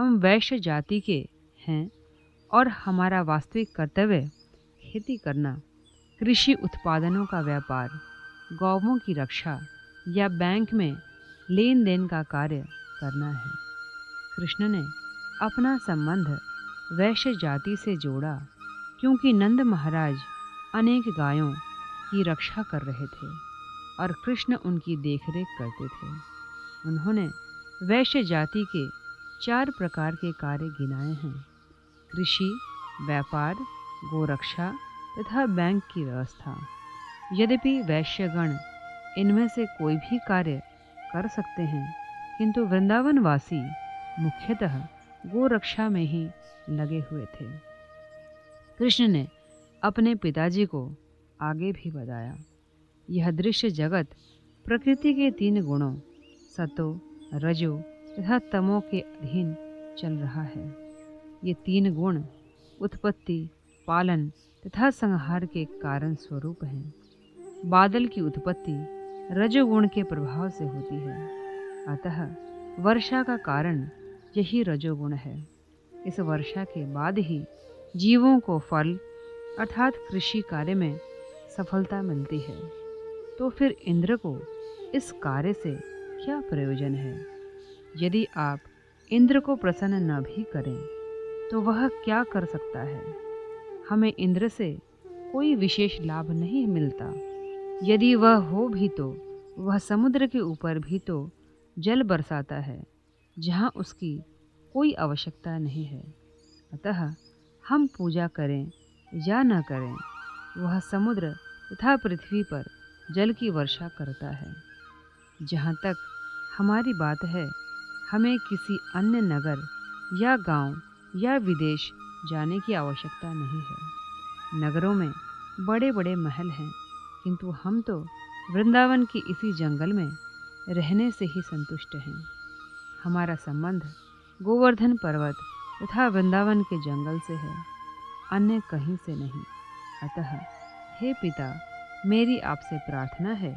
हम वैश्य जाति के हैं और हमारा वास्तविक कर्तव्य खेती करना, कृषि उत्पादनों का व्यापार, गौवों की रक्षा या बैंक में लेन देन का कार्य करना है। कृष्ण ने अपना संबंध वैश्य जाति से जोड़ा क्योंकि नंद महाराज अनेक गायों की रक्षा कर रहे थे और कृष्ण उनकी देखरेख करते थे। उन्होंने वैश्य जाति के 4 प्रकार के कार्य गिनाए हैं: कृषि, व्यापार, गोरक्षा तथा बैंक की व्यवस्था। यद्यपि वैश्यगण इनमें से कोई भी कार्य कर सकते हैं, किंतु वृंदावनवासी मुख्यतः गोरक्षा में ही लगे हुए थे। कृष्ण ने अपने पिताजी को आगे भी बताया, यह दृश्य जगत प्रकृति के 3 गुणों सतो, रजो तथा तमो के अधीन चल रहा है। ये 3 गुण उत्पत्ति, पालन तथा संहार के कारण स्वरूप हैं। बादल की उत्पत्ति रजोगुण के प्रभाव से होती है, अतः वर्षा का कारण यही रजोगुण है। इस वर्षा के बाद ही जीवों को फल अर्थात कृषि कार्य में सफलता मिलती है। तो फिर इंद्र को इस कार्य से क्या प्रयोजन है? यदि आप इंद्र को प्रसन्न न भी करें तो वह क्या कर सकता है? हमें इंद्र से कोई विशेष लाभ नहीं मिलता। यदि वह हो भी तो वह समुद्र के ऊपर भी तो जल बरसाता है जहाँ उसकी कोई आवश्यकता नहीं है। अतः हम पूजा करें या न करें, वह समुद्र तथा पृथ्वी पर जल की वर्षा करता है। जहाँ तक हमारी बात है, हमें किसी अन्य नगर या गांव या विदेश जाने की आवश्यकता नहीं है। नगरों में बड़े बड़े महल हैं, किंतु हम तो वृंदावन के इसी जंगल में रहने से ही संतुष्ट हैं। हमारा संबंध गोवर्धन पर्वत तथा वृंदावन के जंगल से है, अन्य कहीं से नहीं। अतः हे पिता, मेरी आपसे प्रार्थना है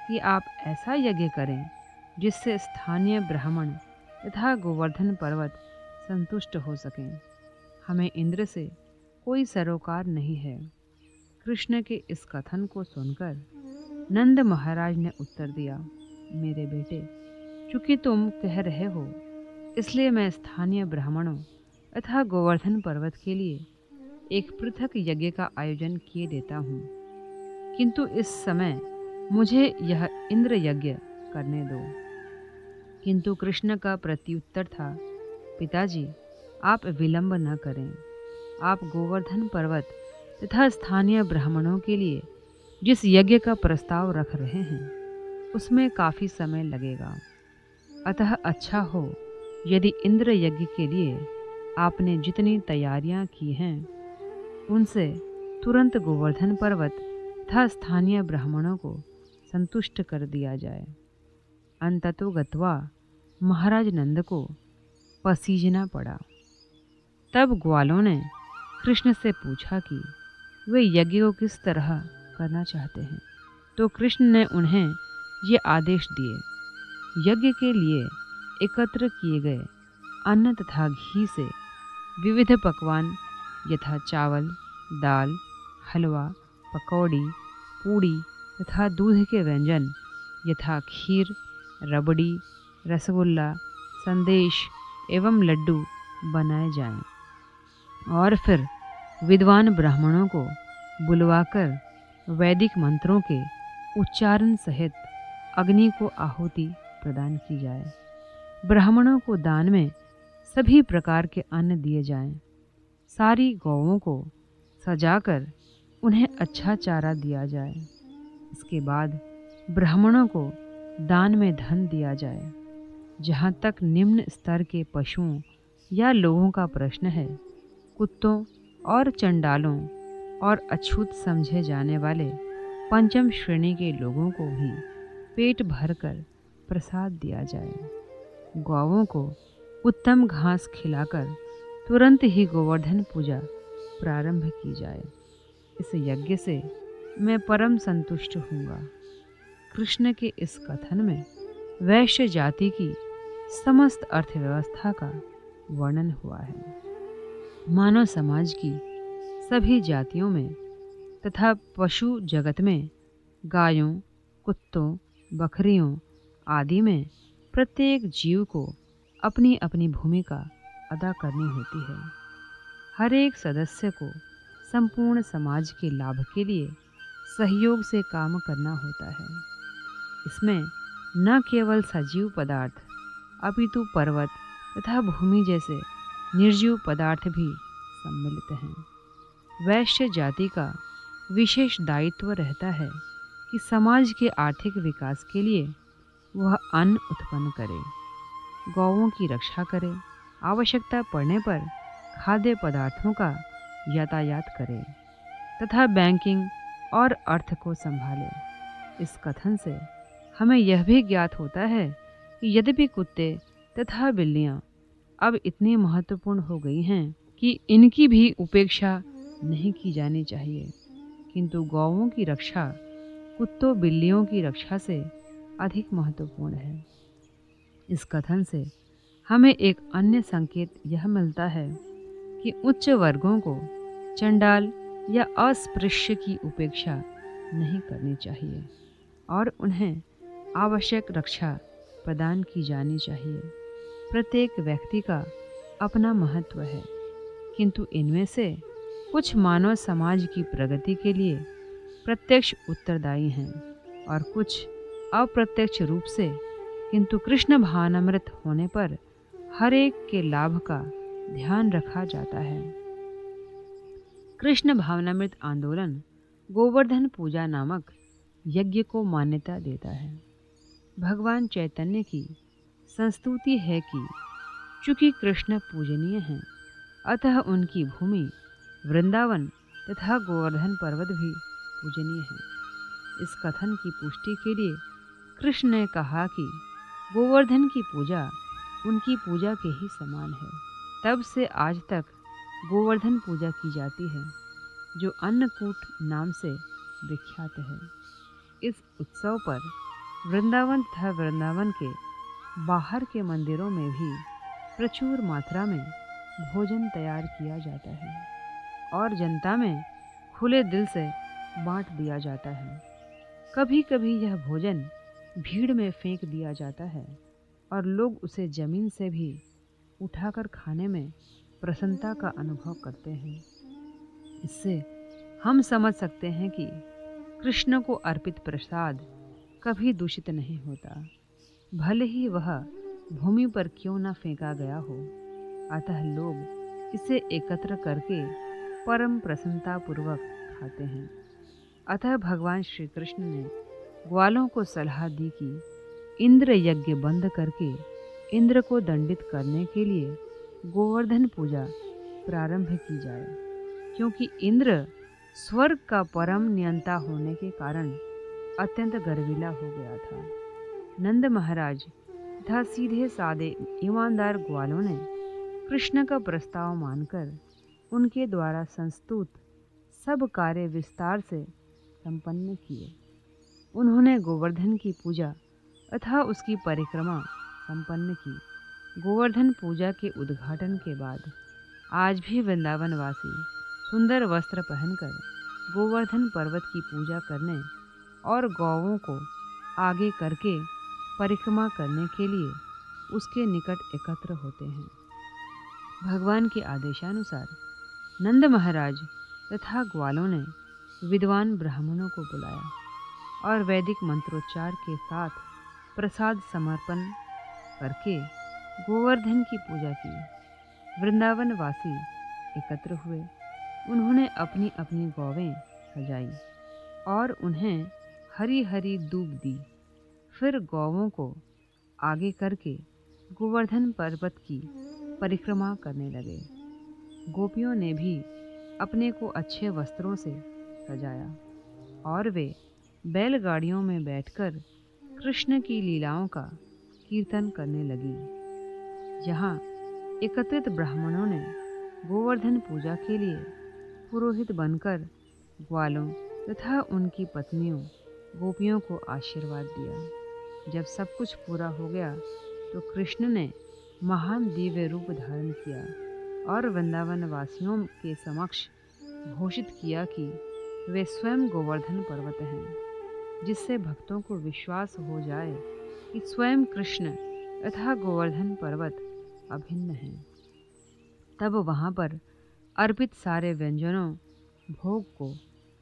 कि आप ऐसा यज्ञ करें जिससे स्थानीय ब्राह्मण तथा गोवर्धन पर्वत संतुष्ट हो सकें। हमें इंद्र से कोई सरोकार नहीं है। कृष्ण के इस कथन को सुनकर नंद महाराज ने उत्तर दिया, मेरे बेटे, चूंकि तुम कह रहे हो, इसलिए मैं स्थानीय ब्राह्मणों तथा गोवर्धन पर्वत के लिए एक पृथक यज्ञ का आयोजन किए देता हूँ, किंतु इस समय मुझे यह इंद्र यज्ञ करने दो। किंतु कृष्ण का प्रत्युत्तर था, पिताजी, आप विलंब न करें। आप गोवर्धन पर्वत तथा स्थानीय ब्राह्मणों के लिए जिस यज्ञ का प्रस्ताव रख रहे हैं, उसमें काफ़ी समय लगेगा। अतः अच्छा हो यदि इंद्र यज्ञ के लिए आपने जितनी तैयारियां की हैं, उनसे तुरंत गोवर्धन पर्वत तथा स्थानीय ब्राह्मणों को संतुष्ट कर दिया जाए। अंततो गत्वा महाराज नंद को पसीजना पड़ा। तब ग्वालों ने कृष्ण से पूछा कि वे यज्ञ को किस तरह करना चाहते हैं। तो कृष्ण ने उन्हें ये आदेश दिए, यज्ञ के लिए एकत्र किए गए अन्न तथा घी से विविध पकवान यथा चावल, दाल, हलवा, पकौड़ी, पूड़ी तथा दूध के व्यंजन यथा खीर, रबड़ी, रसगुल्ला, संदेश एवं लड्डू बनाए जाएं। और फिर विद्वान ब्राह्मणों को बुलवाकर वैदिक मंत्रों के उच्चारण सहित अग्नि को आहुति प्रदान की जाए। ब्राह्मणों को दान में सभी प्रकार के अन्न दिए जाएं। सारी गौओं को सजाकर उन्हें अच्छा चारा दिया जाए। इसके बाद ब्राह्मणों को दान में धन दिया जाए। जहाँ तक निम्न स्तर के पशुओं या लोगों का प्रश्न है, कुत्तों और चंडालों और अछूत समझे जाने वाले पंचम श्रेणी के लोगों को भी पेट भरकर प्रसाद दिया जाए। गौओं को उत्तम घास खिलाकर तुरंत ही गोवर्धन पूजा प्रारंभ की जाए। इस यज्ञ से मैं परम संतुष्ट हूँगा। कृष्ण के इस कथन में वैश्य जाति की समस्त अर्थव्यवस्था का वर्णन हुआ है। मानव समाज की सभी जातियों में तथा पशु जगत में, गायों, कुत्तों, बकरियों आदि में प्रत्येक जीव को अपनी अपनी भूमिका अदा करनी होती है। हर एक सदस्य को संपूर्ण समाज के लाभ के लिए सहयोग से काम करना होता है। इसमें न केवल सजीव पदार्थ अपितु पर्वत तथा भूमि जैसे निर्जीव पदार्थ भी सम्मिलित हैं। वैश्य जाति का विशेष दायित्व रहता है कि समाज के आर्थिक विकास के लिए वह अन्न उत्पन्न करे, गौओं की रक्षा करे, आवश्यकता पड़ने पर खाद्य पदार्थों का यातायात करे तथा बैंकिंग और अर्थ को संभाले। इस कथन से हमें यह भी ज्ञात होता है कि यद्यपि कुत्ते तथा बिल्लियाँ अब इतनी महत्वपूर्ण हो गई हैं कि इनकी भी उपेक्षा नहीं की जानी चाहिए, किंतु गौओं की रक्षा कुत्तों बिल्लियों की रक्षा से अधिक महत्वपूर्ण है। इस कथन से हमें एक अन्य संकेत यह मिलता है कि उच्च वर्गों को चंडाल या अस्पृश्य की उपेक्षा नहीं करनी चाहिए और उन्हें आवश्यक रक्षा प्रदान की जानी चाहिए। प्रत्येक व्यक्ति का अपना महत्व है, किंतु इनमें से कुछ मानव समाज की प्रगति के लिए प्रत्यक्ष उत्तरदायी हैं और कुछ अप्रत्यक्ष रूप से, किंतु कृष्ण भावनामृत होने पर हर एक के लाभ का ध्यान रखा जाता है। कृष्ण भावनामृत आंदोलन गोवर्धन पूजा नामक यज्ञ को मान्यता देता है। भगवान चैतन्य की संस्तुति है कि चूंकि कृष्ण पूजनीय हैं, अतः उनकी भूमि वृंदावन तथा गोवर्धन पर्वत भी पूजनीय है। इस कथन की पुष्टि के लिए कृष्ण ने कहा कि गोवर्धन की पूजा उनकी पूजा के ही समान है। तब से आज तक गोवर्धन पूजा की जाती है, जो अन्नकूट नाम से विख्यात है। इस उत्सव पर वृंदावन तथा वृंदावन के बाहर के मंदिरों में भी प्रचुर मात्रा में भोजन तैयार किया जाता है और जनता में खुले दिल से बांट दिया जाता है। कभी कभी यह भोजन भीड़ में फेंक दिया जाता है और लोग उसे जमीन से भी उठाकर खाने में प्रसन्नता का अनुभव करते हैं। इससे हम समझ सकते हैं कि कृष्ण को अर्पित प्रसाद कभी दूषित नहीं होता, भले ही वह भूमि पर क्यों न फेंका गया हो। अतः लोग इसे एकत्र करके परम प्रसन्नता पूर्वक खाते हैं। अतः भगवान श्री कृष्ण ने ग्वालों को सलाह दी कि इंद्र यज्ञ बंद करके इंद्र को दंडित करने के लिए गोवर्धन पूजा प्रारंभ की जाए, क्योंकि इंद्र स्वर्ग का परम नियंता होने के कारण अत्यंत गर्विला हो गया था। नंद महाराज तथा सीधे सादे ईमानदार ग्वालों ने कृष्ण का प्रस्ताव मानकर उनके द्वारा संस्तुत सब कार्य विस्तार से संपन्न किए। उन्होंने गोवर्धन की पूजा तथा उसकी परिक्रमा संपन्न की। गोवर्धन पूजा के उद्घाटन के बाद आज भी वृंदावनवासी सुंदर वस्त्र पहनकर गोवर्धन पर्वत की पूजा करने और गौओं को आगे करके परिक्रमा करने के लिए उसके निकट एकत्र होते हैं। भगवान के आदेशानुसार नंद महाराज तथा ग्वालों ने विद्वान ब्राह्मणों को बुलाया और वैदिक मंत्रोच्चार के साथ प्रसाद समर्पण करके गोवर्धन की पूजा की। वृंदावन वासी एकत्र हुए। उन्होंने अपनी अपनी गौवें सजाई और उन्हें हरी हरी दूब दी। फिर गौवों को आगे करके गोवर्धन पर्वत की परिक्रमा करने लगे। गोपियों ने भी अपने को अच्छे वस्त्रों से सजाया और वे बैलगाड़ियों में बैठकर कृष्ण की लीलाओं का कीर्तन करने लगी। यहाँ एकत्रित ब्राह्मणों ने गोवर्धन पूजा के लिए पुरोहित बनकर ग्वालों तथा उनकी पत्नियों गोपियों को आशीर्वाद दिया। जब सब कुछ पूरा हो गया तो कृष्ण ने महान दिव्य रूप धारण किया और वृंदावन वासियों के समक्ष घोषित किया कि वे स्वयं गोवर्धन पर्वत हैं, जिससे भक्तों को विश्वास हो जाए कि स्वयं कृष्ण तथा गोवर्धन पर्वत अभिन्न हैं। तब वहाँ पर अर्पित सारे व्यंजनों भोग को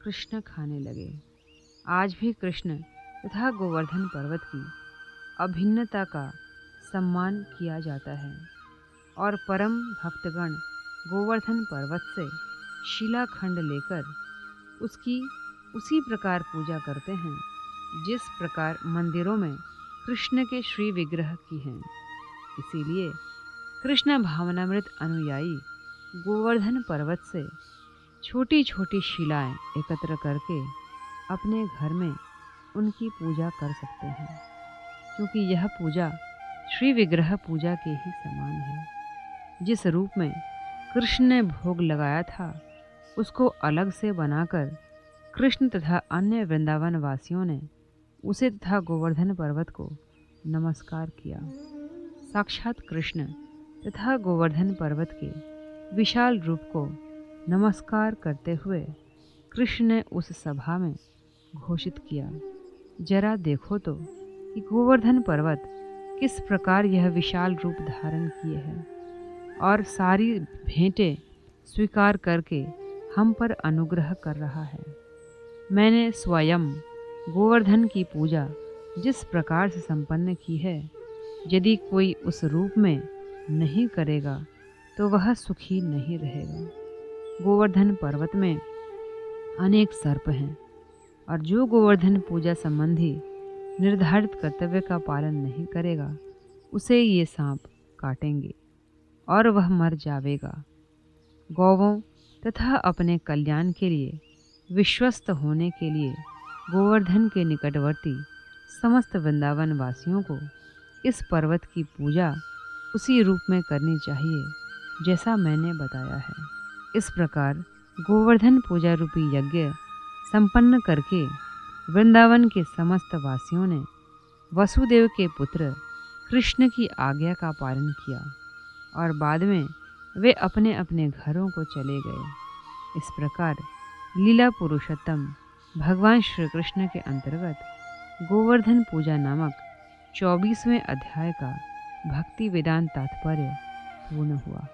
कृष्ण खाने लगे। आज भी कृष्ण तथा गोवर्धन पर्वत की अभिन्नता का सम्मान किया जाता है और परम भक्तगण गोवर्धन पर्वत से शिलाखंड लेकर उसकी उसी प्रकार पूजा करते हैं जिस प्रकार मंदिरों में कृष्ण के श्री विग्रह की हैं। इसीलिए कृष्ण भावनामृत अनुयायी गोवर्धन पर्वत से छोटी छोटी शिलाएं एकत्र करके अपने घर में उनकी पूजा कर सकते हैं, क्योंकि यह पूजा श्री विग्रह पूजा के ही समान है। जिस रूप में कृष्ण ने भोग लगाया था उसको अलग से बनाकर कृष्ण तथा अन्य वृंदावन वासियों ने उसे तथा गोवर्धन पर्वत को नमस्कार किया। साक्षात कृष्ण तथा गोवर्धन पर्वत के विशाल रूप को नमस्कार करते हुए कृष्ण ने उस सभा में घोषित किया, जरा देखो तो कि गोवर्धन पर्वत किस प्रकार यह विशाल रूप धारण किए है और सारी भेंटें स्वीकार करके हम पर अनुग्रह कर रहा है। मैंने स्वयं गोवर्धन की पूजा जिस प्रकार से संपन्न की है, यदि कोई उस रूप में नहीं करेगा तो वह सुखी नहीं रहेगा। गोवर्धन पर्वत में अनेक सर्प हैं और जो गोवर्धन पूजा संबंधी निर्धारित कर्तव्य का पालन नहीं करेगा उसे ये सांप काटेंगे और वह मर जाएगा। गौवों तथा अपने कल्याण के लिए विश्वस्त होने के लिए गोवर्धन के निकटवर्ती समस्त वृंदावन वासियों को इस पर्वत की पूजा उसी रूप में करनी चाहिए जैसा मैंने बताया है। इस प्रकार गोवर्धन पूजा रूपी यज्ञ संपन्न करके वृंदावन के समस्त वासियों ने वसुदेव के पुत्र कृष्ण की आज्ञा का पालन किया और बाद में वे अपने अपने घरों को चले गए। इस प्रकार लीला पुरुषोत्तम भगवान श्री कृष्ण के अंतर्गत गोवर्धन पूजा नामक 24वें अध्याय का भक्ति वेदांत तात्पर्य पूर्ण हुआ।